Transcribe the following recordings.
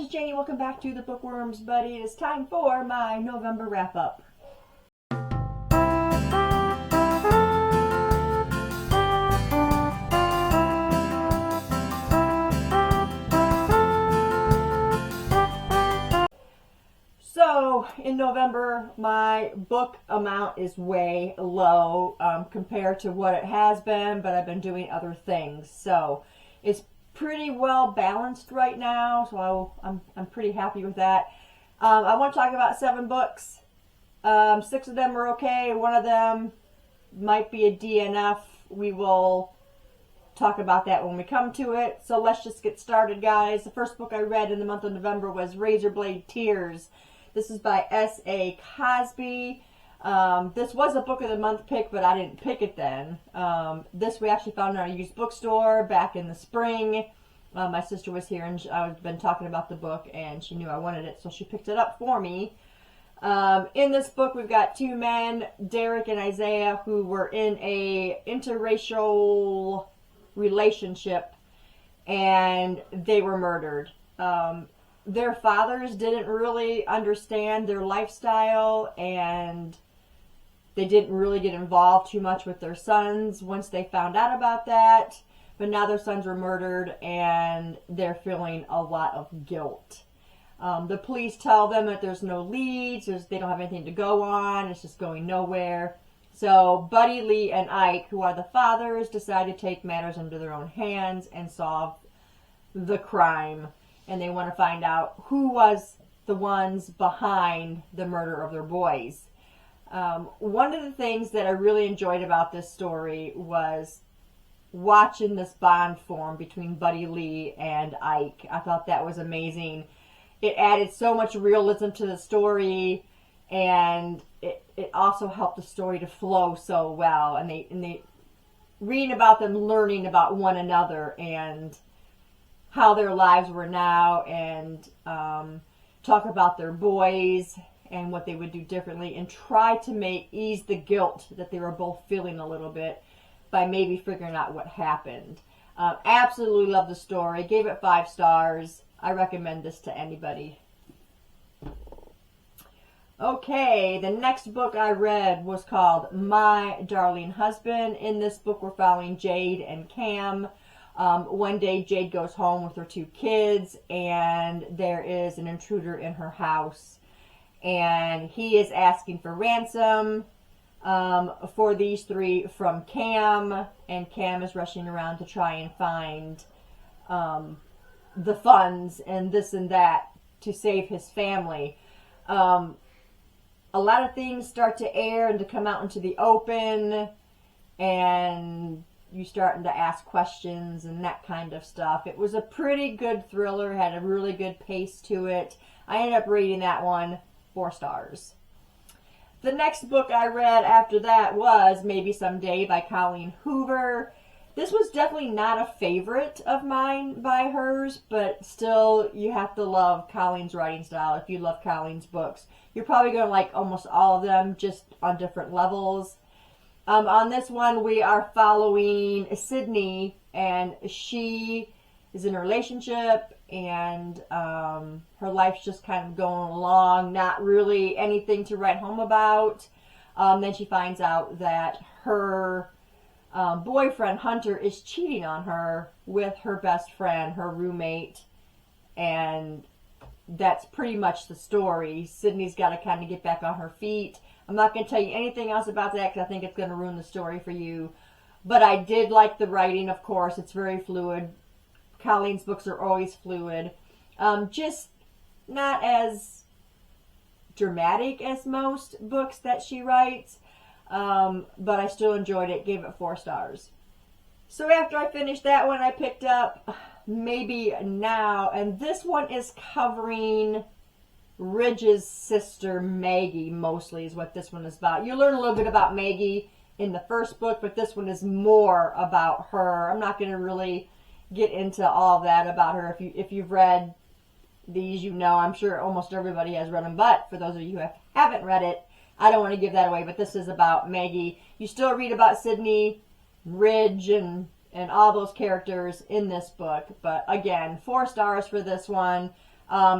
guys, it's Janie. Welcome back to the Bookworms Buddy. It's time for my November wrap-up. So, in November, my book amount is way low compared to what it has been, but I've been doing other things. So, it's pretty well balanced right now, so I'm pretty happy with that. I want to talk about 7 books. 6 of them are okay. One of them might be a DNF. We will talk about that when we come to it. So let's just get started, guys. The first book I read in the month of November was Razorblade Tears. This is by S.A. Cosby. This was a book of the month pick, but I didn't pick it then. This we actually found in our used bookstore back in the spring. My sister was here and I've been talking about the book and she knew I wanted it, so she picked it up for me. In this book we've got 2 men, Derek and Isaiah, who were in a interracial relationship and they were murdered. Their fathers didn't really understand their lifestyle and they didn't really get involved too much with their sons once they found out about that. But now their sons were murdered and they're feeling a lot of guilt. The police tell them that there's no leads, they don't have anything to go on, it's just going nowhere. So Buddy, Lee, and Ike, who are the fathers, decide to take matters into their own hands and solve the crime. And they want to find out who was the ones behind the murder of their boys. One of the things that I really enjoyed about this story was watching this bond form between Buddy Lee and Ike. I thought that was amazing. It added so much realism to the story, and it also helped the story to flow so well. And they reading about them, learning about one another and how their lives were now, and talk about their boys and what they would do differently, and try to ease the guilt that they were both feeling a little bit by maybe figuring out what happened. Absolutely love the story. Gave it 5 stars. I recommend this to anybody. Okay, the next book I read was called My Darling Husband. In this book we're following Jade and Cam. One day Jade goes home with her 2 kids and there is an intruder in her house. And he is asking for ransom for these 3 from Cam. And Cam is rushing around to try and find the funds and this and that to save his family. A lot of things start to air and to come out into the open, and you starting to ask questions and that kind of stuff. It was a pretty good thriller, had a really good pace to it. I ended up rating that one 4 stars. The next book I read after that was Maybe Someday by Colleen Hoover. This was definitely not a favorite of mine by hers, but still, you have to love Colleen's writing style. If you love Colleen's books, you're probably going to like almost all of them, just on different levels. On this one, we are following Sydney, and she is in a relationship, and her life's just kind of going along, not really anything to write home about. Then she finds out that her boyfriend, Hunter, is cheating on her with her best friend, her roommate, and that's pretty much the story. Sydney's got to kind of get back on her feet. I'm not going to tell you anything else about that because I think it's going to ruin the story for you. But I did like the writing, of course. It's very fluid. Colleen's books are always fluid. Just not as dramatic as most books that she writes. But I still enjoyed it. Gave it 4 stars. So after I finished that one, I picked up Maybe Now. And this one is covering Ridge's sister Maggie, mostly, is what this one is about. You learn a little bit about Maggie in the first book, but this one is more about her. I'm not going to really get into all of that about her. If you've read these, you know. I'm sure almost everybody has read them, but for those of you who haven't read it, I don't want to give that away, but this is about Maggie. You still read about Sydney, Ridge, and all those characters in this book. But again, 4 stars for this one.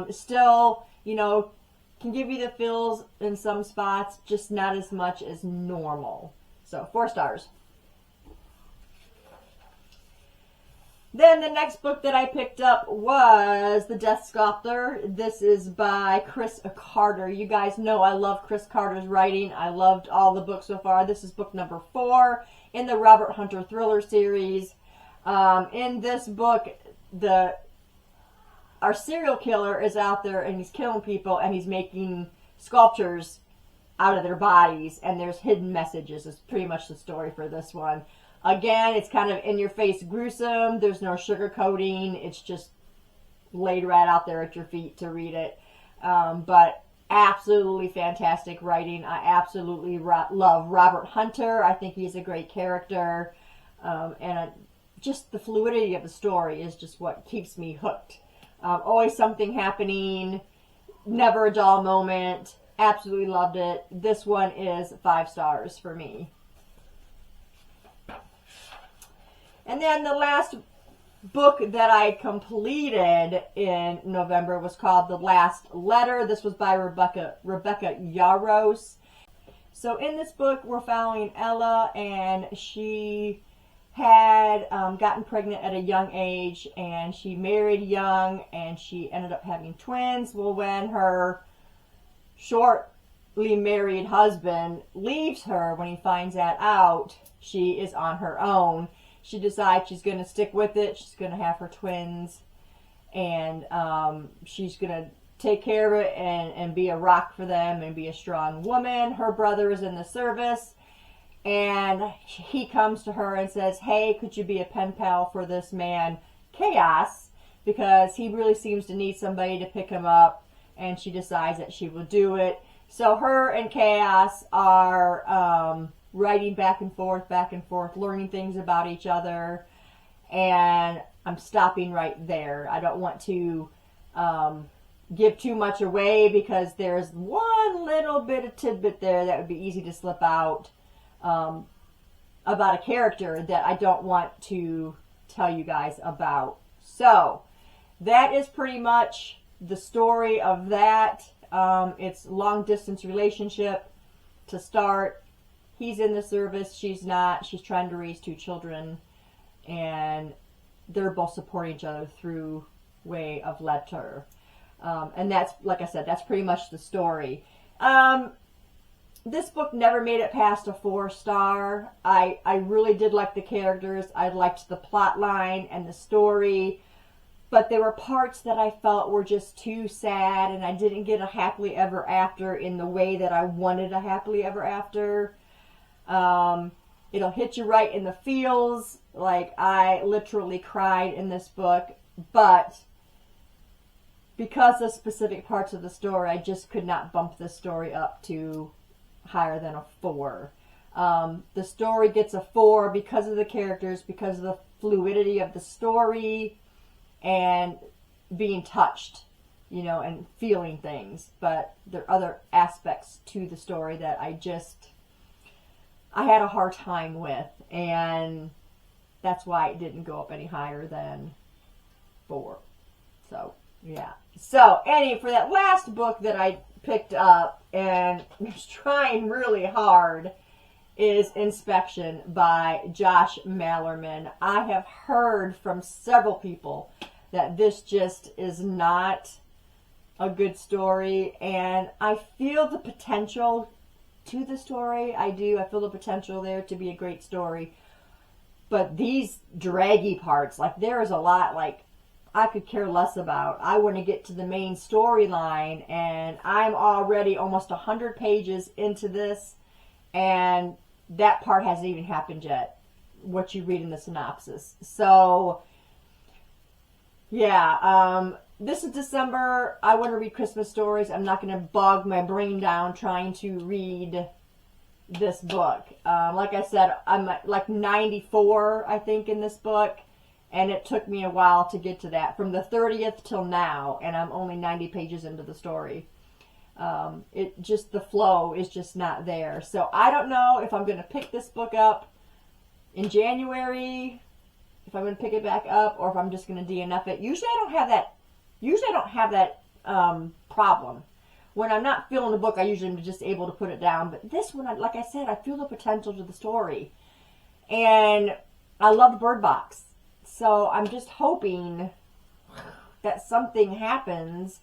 Still, you know, can give you the feels in some spots, just not as much as normal. So 4 stars. Then the next book that I picked up was The Death Sculptor. This is by Chris Carter. You guys know I love Chris Carter's writing. I loved all the books so far. This is book number 4 in the Robert Hunter thriller series. In this book, our serial killer is out there and he's killing people and he's making sculptures out of their bodies, and there's hidden messages. Is pretty much the story for this one. Again, it's kind of in-your-face gruesome. There's no sugarcoating. It's just laid right out there at your feet to read it. But absolutely fantastic writing. I absolutely love Robert Hunter. I think he's a great character. Just the fluidity of the story is just what keeps me hooked. Always something happening. Never a dull moment. Absolutely loved it. This one is 5 stars for me. And then the last book that I completed in November was called The Last Letter. This was by Rebecca Yarros. So in this book, we're following Ella, and she had gotten pregnant at a young age, and she married young, and she ended up having twins. Well, when her shortly married husband leaves her, when he finds that out, she is on her own. She decides she's going to stick with it. She's going to have her twins, and she's going to take care of it and be a rock for them and be a strong woman. Her brother is in the service, and he comes to her and says, hey, could you be a pen pal for this man, Chaos? Because he really seems to need somebody to pick him up, and she decides that she will do it. So her and Chaos are writing back and forth, learning things about each other, and I'm stopping right there. I don't want to give too much away because there's one little bit of tidbit there that would be easy to slip out about a character that I don't want to tell you guys about. So that is pretty much the story of that. It's long distance relationship to start. He's in the service, she's not. She's trying to raise 2 children, and they're both supporting each other through way of letter. And that's, like I said, that's pretty much the story. This book never made it past a 4 star. I really did like the characters. I liked the plot line and the story, but there were parts that I felt were just too sad, and I didn't get a happily ever after in the way that I wanted a happily ever after. It'll hit you right in the feels. Like, I literally cried in this book, but because of specific parts of the story, I just could not bump this story up to higher than a 4. The story gets a 4 because of the characters, because of the fluidity of the story, and being touched, you know, and feeling things. But there are other aspects to the story that I had a hard time with, and that's why it didn't go up any higher than 4. So, yeah. So, for that last book that I picked up and was trying really hard is Inspection by Josh Malerman. I have heard from several people that this just is not a good story, and I feel the potential to the story. I do. I feel the potential there to be a great story. But these draggy parts, like, there is a lot, like, I could care less about. I want to get to the main storyline, and I'm already almost 100 pages into this, and that part hasn't even happened yet, what you read in the synopsis. So, yeah, this is December. I want to read Christmas stories. I'm not going to bog my brain down trying to read this book. Like I said, I'm at like 94, I think, in this book. And it took me a while to get to that. From the 30th till now. And I'm only 90 pages into the story. The flow is just not there. So I don't know if I'm going to pick this book up in January. If I'm going to pick it back up. Or if I'm just going to DNF it. Usually I don't have that problem. When I'm not feeling the book, I usually am just able to put it down. But this one, like I said, I feel the potential to the story. And I love Bird Box. So I'm just hoping that something happens,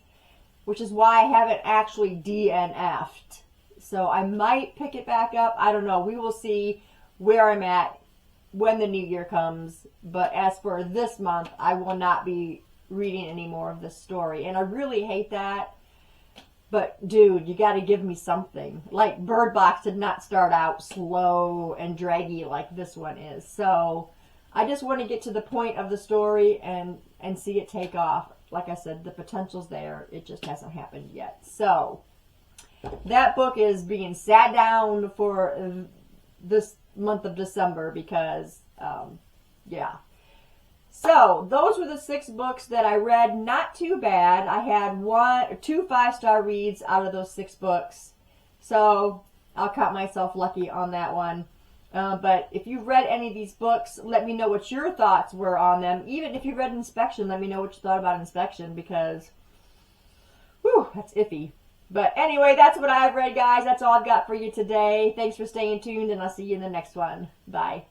which is why I haven't actually DNF'd. So I might pick it back up. I don't know. We will see where I'm at when the new year comes. But as for this month, I will not be reading any more of this story. And I really hate that. But dude, you got to give me something. Like Bird Box did not start out slow and draggy like this one is. So I just want to get to the point of the story and see it take off. Like I said, the potential's there. It just hasn't happened yet. So that book is being sat down for this month of December because, yeah. So those were the 6 books that I read. Not too bad. I had 2 5-star reads out of those 6 books. So I'll count myself lucky on that one. But if you've read any of these books, let me know what your thoughts were on them. Even if you read Inspection, let me know what you thought about Inspection because, whew, that's iffy. But anyway, that's what I've read, guys. That's all I've got for you today. Thanks for staying tuned, and I'll see you in the next one. Bye.